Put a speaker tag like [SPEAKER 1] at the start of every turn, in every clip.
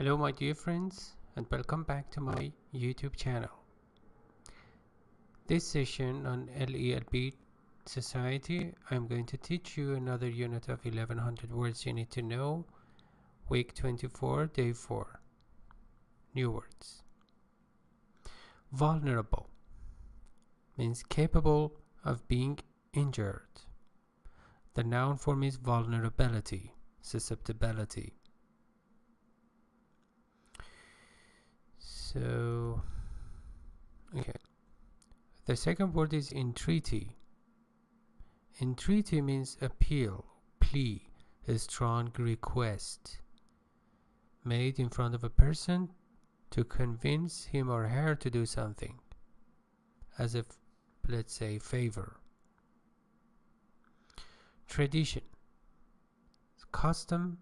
[SPEAKER 1] Hello my dear friends, and welcome back to my YouTube channel. This session on LELB Society, I'm going to teach you another unit of 1100 words you need to know. Week 24, day 4. New words. Vulnerable means capable of being injured. The noun form is vulnerability, susceptibility. So, okay. The second word is entreaty. Entreaty means appeal, plea, a strong request made in front of a person to convince him or her to do something, as if, let's say, favor. Tradition, custom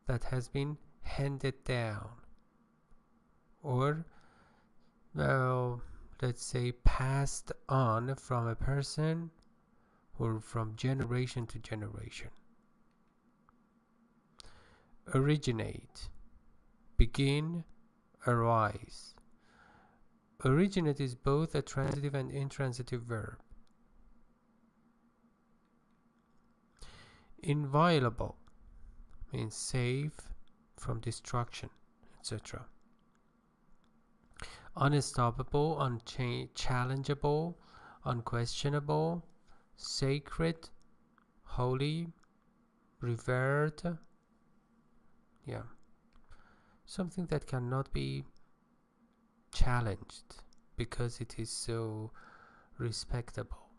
[SPEAKER 1] that has been handed down, or let's say passed on from a person or from generation to generation. Originate, begin, arise. Originate is both a transitive and intransitive verb. Inviolable means safe from destruction, etc. Unstoppable, unchallengeable, unquestionable, sacred, holy, revered. Yeah, something that cannot be challenged because it is so respectable.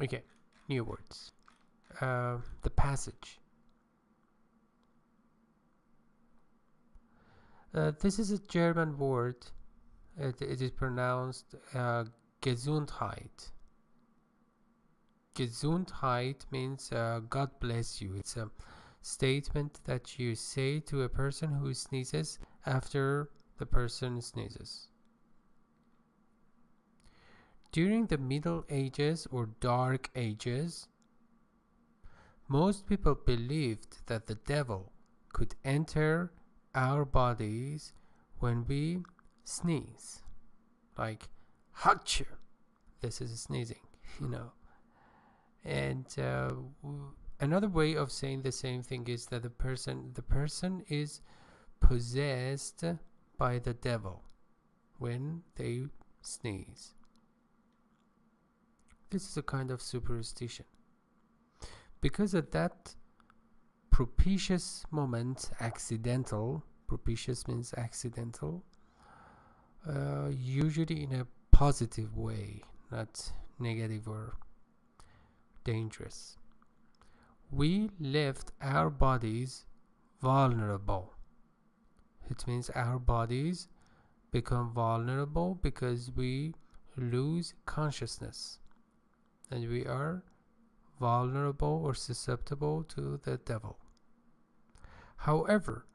[SPEAKER 1] Okay, new words. The passage. This is a German word. It is pronounced Gesundheit. Gesundheit means God bless you. It's a statement that you say to a person who sneezes after the person sneezes. During the Middle Ages or Dark Ages, most people believed that the devil could enter our bodies when we sneeze, like Hachoo. This is sneezing, you know. And another way of saying the same thing is that the person is possessed by the devil when they sneeze. This is a kind of superstition, because at that propitious moment, accidental, propitious means accidental, usually in a positive way, not negative or dangerous. We left our bodies vulnerable. It means our bodies become vulnerable because we lose consciousness and we are vulnerable or susceptible to the devil. However,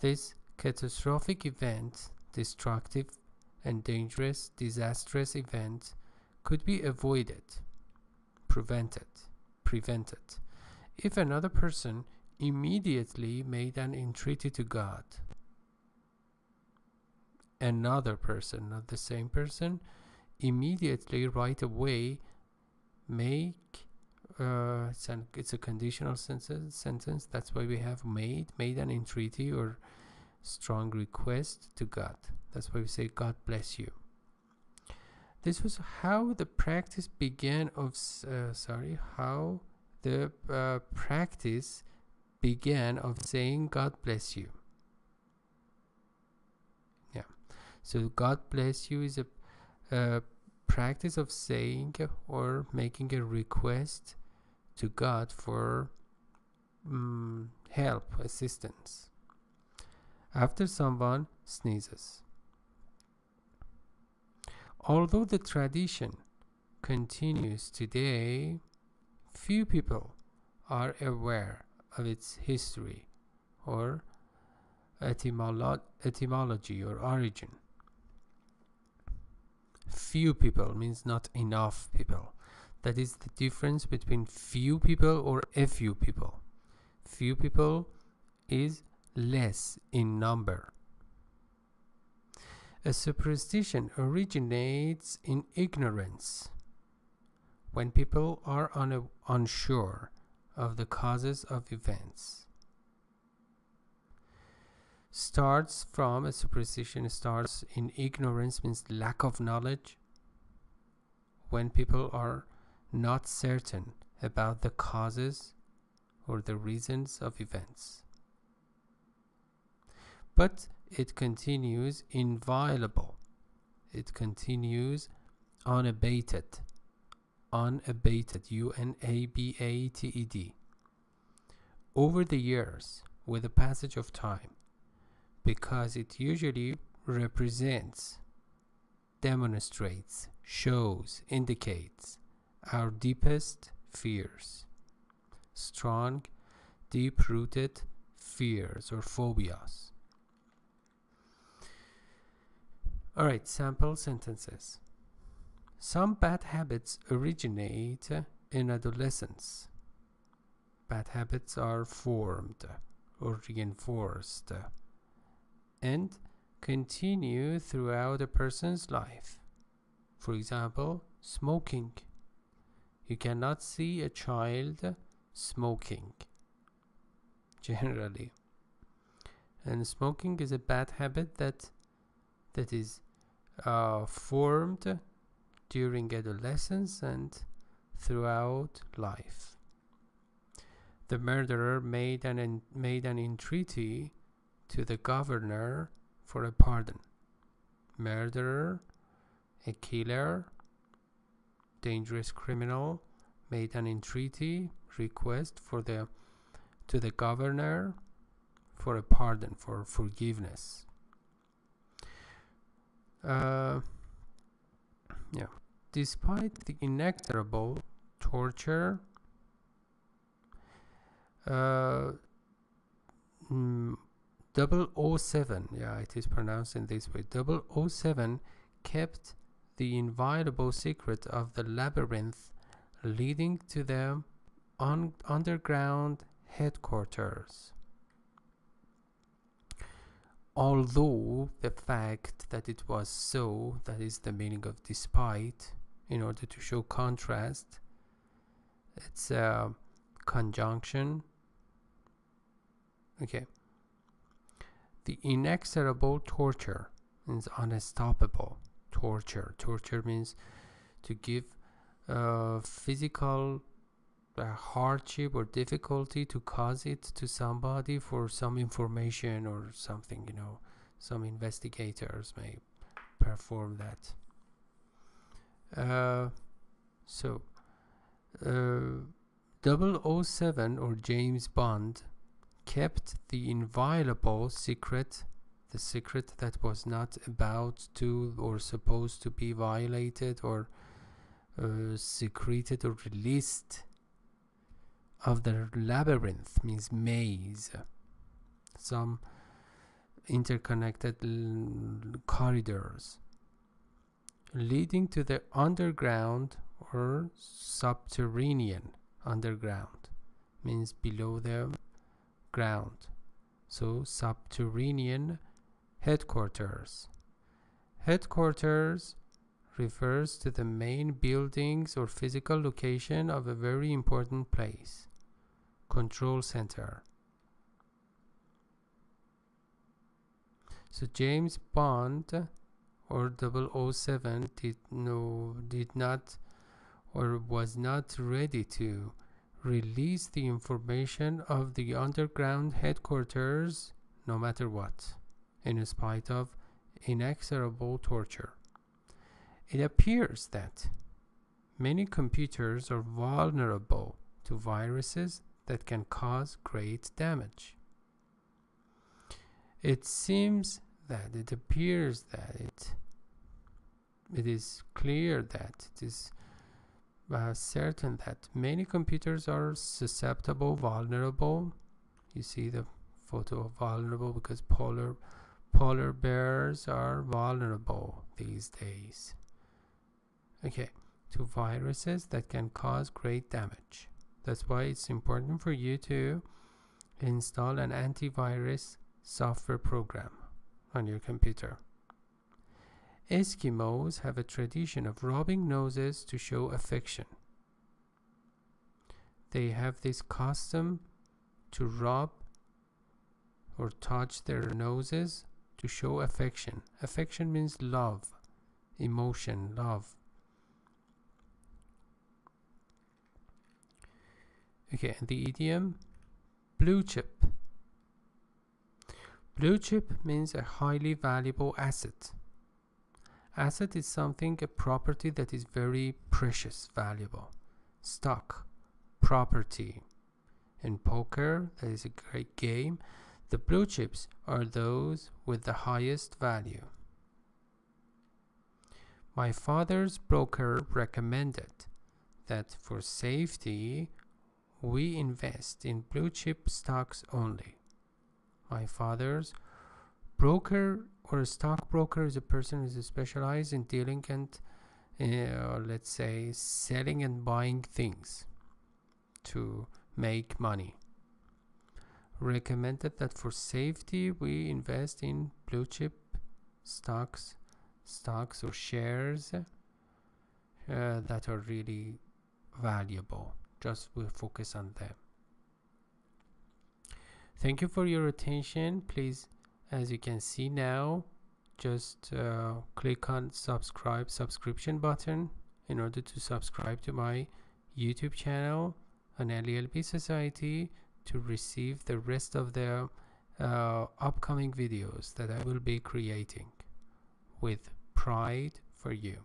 [SPEAKER 1] this catastrophic event, destructive and dangerous, disastrous event, could be avoided, prevented, if another person immediately made an entreaty to God. Another person, not the same person, immediately, right away, make it's a conditional sentence. That's why we have made an entreaty or strong request to God. That's why we say God bless you. This was how the practice began of how the practice began of saying God bless you. Yeah, so God bless you is a practice of saying or making a request to God for help, assistance, after someone sneezes. Although the tradition continues today, few people are aware of its history or etymology or origin. Few people means not enough people. That is the difference between few people or a few people. Few people is less in number. A superstition originates in ignorance, when people are unsure of the causes of events. A superstition starts in ignorance, means lack of knowledge, when people are not certain about the causes or the reasons of events. But it continues inviolable. It continues unabated. Unabated, unabated, over the years, with the passage of time, because it usually represents, demonstrates, shows, indicates our deepest fears, strong, deep-rooted fears or phobias. Alright, sample sentences. Some bad habits originate in adolescence. Bad habits are formed or reinforced and continue throughout a person's life. For example, smoking. You cannot see a child smoking, generally. And smoking is a bad habit that is formed during adolescence and throughout life. The murderer made an entreaty to the governor for a pardon. Murderer, a killer, dangerous criminal, made an entreaty, request to the governor for a pardon, for forgiveness. Despite the inexorable torture, 007, it is pronounced in this way, 007 kept the inviolable secret of the labyrinth leading to the underground headquarters. Although the fact that it was so, that is the meaning of despite, in order to show contrast, it's a conjunction. Okay. The inexorable torture means unstoppable. Torture means to give physical hardship or difficulty, to cause it to somebody for some information or something, some investigators may perform that. 007 or James Bond kept the inviolable secret, the secret that was not about to or supposed to be violated or secreted or released, of the labyrinth, means maze, some interconnected corridors leading to the underground or subterranean. Underground means below the ground, so subterranean headquarters. Headquarters refers to the main buildings or physical location of a very important place. Control center. So James Bond or 007 did not or was not ready to release the information of the underground headquarters no matter what, in spite of inexorable torture. It appears that many computers are vulnerable to viruses that can cause great damage. It appears that it is clear that it is certain that many computers are susceptible, vulnerable. You see the photo of vulnerable because polar bears are vulnerable these days. Okay, to viruses that can cause great damage. That's why it's important for you to install an antivirus software program on your computer. Eskimos have a tradition of rubbing noses to show affection. They have this custom to rub or touch their noses to show affection. Affection means love, emotion, love. Okay, and the idiom blue chip. Blue chip means a highly valuable asset. Asset is something, a property that is very precious, valuable. Stock, property. In poker, that is a great game. The blue chips are those with the highest value. My father's broker recommended that for safety, we invest in blue chip stocks only. My father's broker or a stockbroker is a person who is specialized in dealing and let's say selling and buying things to make money. Recommended that for safety we invest in blue chip stocks or shares that are really valuable. Just we'll focus on them. Thank you for your attention. Please, as you can see now, just click on subscription button in order to subscribe to my YouTube channel on LELB Society to receive the rest of the upcoming videos that I will be creating with pride for you.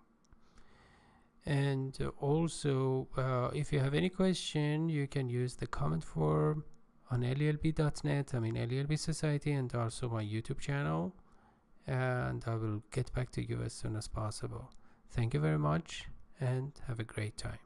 [SPEAKER 1] And also, if you have any question, you can use the comment form on lelb.net, LELB Society, and also my YouTube channel, and I will get back to you as soon as possible. Thank you very much and have a great time.